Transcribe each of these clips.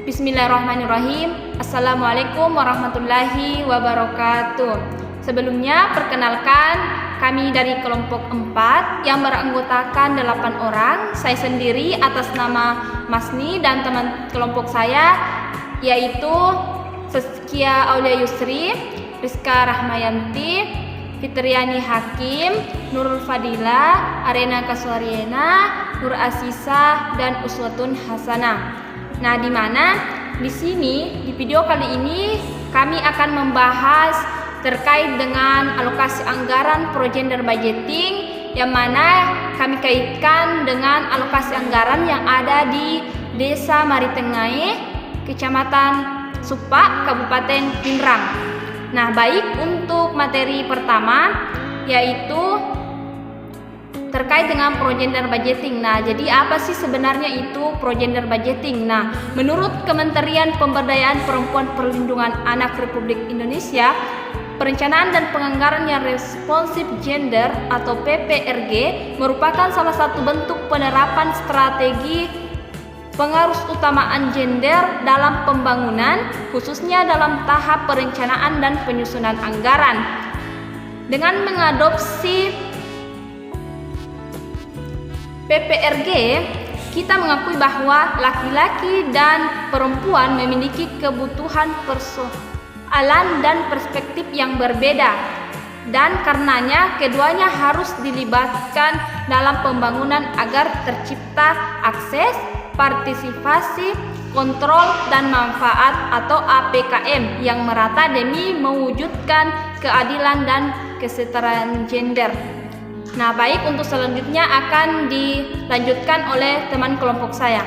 Bismillahirrahmanirrahim. Assalamualaikum warahmatullahi wabarakatuh. Sebelumnya perkenalkan, kami dari kelompok 4 yang beranggotakan 8 orang. Saya sendiri atas nama Masni dan teman kelompok saya yaitu Saskia Aulia Yusri, Rizka Rahmayanti, Fitriani Hakim, Nurul Fadila, Arena Kaswariena, Nur Asisa, dan Uswatun Hasanah. Nah, di sini di video kali ini kami akan membahas terkait dengan alokasi anggaran pro gender budgeting, yang mana kami kaitkan dengan alokasi anggaran yang ada di Desa Maritengae, Kecamatan Supak, Kabupaten Pinrang. Nah, baik, untuk materi pertama yaitu terkait dengan pro gender budgeting. Nah, jadi apa sih sebenarnya itu pro gender budgeting? Nah, menurut Kementerian Pemberdayaan Perempuan Perlindungan Anak Republik Indonesia, Perencanaan dan Penganggaran yang Responsif Gender atau PPRG merupakan salah satu bentuk penerapan strategi pengarus utamaan gender dalam pembangunan, khususnya dalam tahap perencanaan dan penyusunan anggaran. Dengan mengadopsi PPRG, kita mengakui bahwa laki-laki dan perempuan memiliki kebutuhan persoalan dan perspektif yang berbeda, dan karenanya keduanya harus dilibatkan dalam pembangunan agar tercipta akses, partisipasi, kontrol, dan manfaat atau APKM yang merata demi mewujudkan keadilan dan kesetaraan gender. Nah, baik, untuk selanjutnya akan dilanjutkan oleh teman kelompok saya.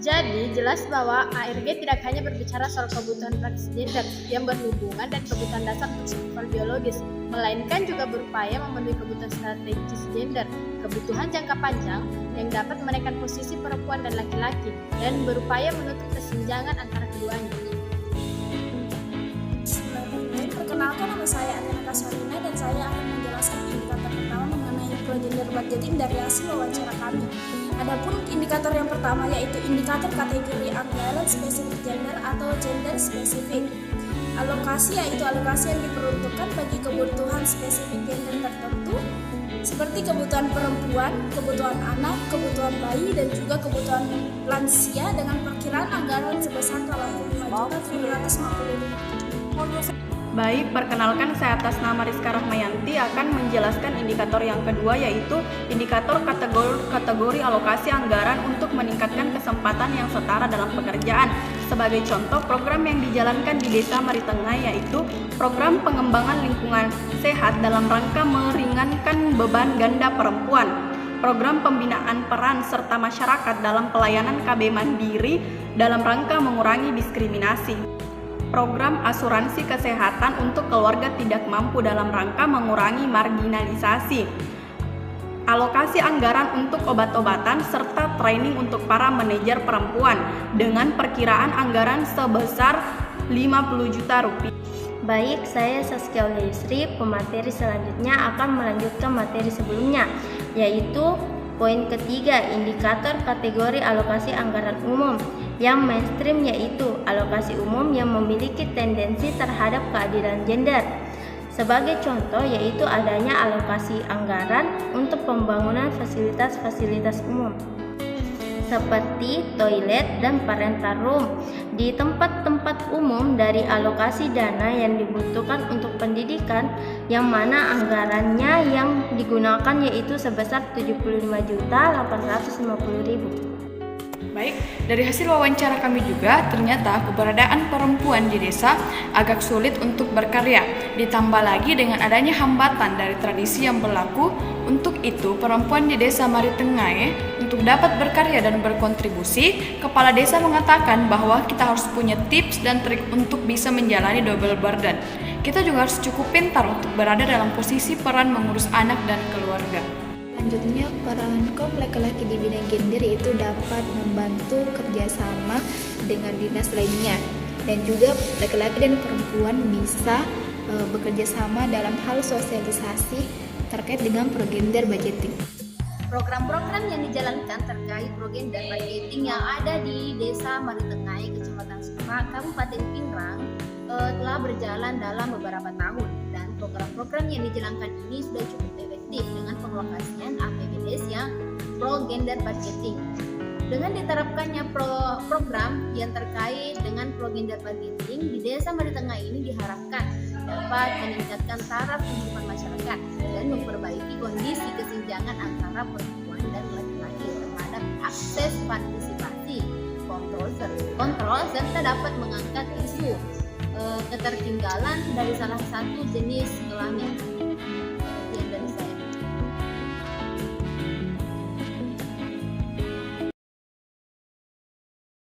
Jadi, jelas bahwa ARG tidak hanya berbicara soal kebutuhan praktis gender yang berhubungan dan kebutuhan dasar untuk survival biologis, melainkan juga berupaya memenuhi kebutuhan strategis gender, kebutuhan jangka panjang yang dapat menaikkan posisi perempuan dan laki-laki, dan berupaya menutup kesenjangan antara keduanya. Perkenalkan, nama saya Arena Kaswariena dan saya akan menjelaskan indikator pertama mengenai pro gender budgeting dari hasil wawancara kami. Adapun indikator yang pertama yaitu indikator kategori anggaran spesifik gender atau gender spesifik. Alokasi yaitu alokasi yang diperuntukkan bagi kebutuhan spesifik gender tertentu seperti kebutuhan perempuan, kebutuhan anak, kebutuhan bayi, dan juga kebutuhan lansia dengan perkiraan anggaran sebesar 85.750.000. Baik, perkenalkan, saya atas nama Rizka Rahmayanti akan menjelaskan indikator yang kedua yaitu indikator kategori alokasi anggaran untuk meningkatkan kesempatan yang setara dalam pekerjaan. Sebagai contoh, program yang dijalankan di Desa Maritengae yaitu program pengembangan lingkungan sehat dalam rangka meringankan beban ganda perempuan, program pembinaan peran serta masyarakat dalam pelayanan KB Mandiri dalam rangka mengurangi diskriminasi, program asuransi kesehatan untuk keluarga tidak mampu dalam rangka mengurangi marginalisasi, alokasi anggaran untuk obat-obatan, serta training untuk para manajer perempuan dengan perkiraan anggaran sebesar 50 juta rupiah. Baik, saya Saskia Aulia Yusri. Pemateri selanjutnya akan melanjutkan materi sebelumnya, yaitu poin ketiga, indikator kategori alokasi anggaran umum yang mainstream, yaitu alokasi umum yang memiliki tendensi terhadap keadilan gender. Sebagai contoh yaitu adanya alokasi anggaran untuk pembangunan fasilitas-fasilitas umum seperti toilet dan parental room di tempat-tempat umum dari alokasi dana yang dibutuhkan untuk pendidikan, yang mana anggarannya yang digunakan yaitu sebesar 75.850.000. Baik, dari hasil wawancara kami juga ternyata keberadaan perempuan di desa agak sulit untuk berkarya, ditambah lagi dengan adanya hambatan dari tradisi yang berlaku. Untuk itu, perempuan di Desa Maritengae untuk dapat berkarya dan berkontribusi, kepala desa mengatakan bahwa kita harus punya tips dan trik untuk bisa menjalani double burden. Kita juga harus cukup pintar untuk berada dalam posisi peran mengurus anak dan keluarga. Selanjutnya, peran kaum laki-laki di bidang gender itu dapat membantu kerjasama dengan dinas lainnya, dan juga laki-laki dan perempuan bisa bekerja sama dalam hal sosialisasi terkait dengan pro gender budgeting. Program-program yang dijalankan terkait progender budgeting yang ada di Desa Maritengai, Kecamatan Supa, Kabupaten Pingrang telah berjalan dalam beberapa tahun, dan program-program yang dijalankan ini sudah cukup efektif dengan pengalokasian APBDes yang progender budgeting. Dengan diterapkannya program yang terkait dengan progender budgeting di Desa Maritengai ini diharapkan dapat meningkatkan taraf kehidupan masyarakat dan memperbaiki kondisi kesenjangan antara perempuan dan laki-laki terhadap akses partisipasi, kontrol serta dapat mengangkat isu ketertinggalan dari salah satu jenis kelamin.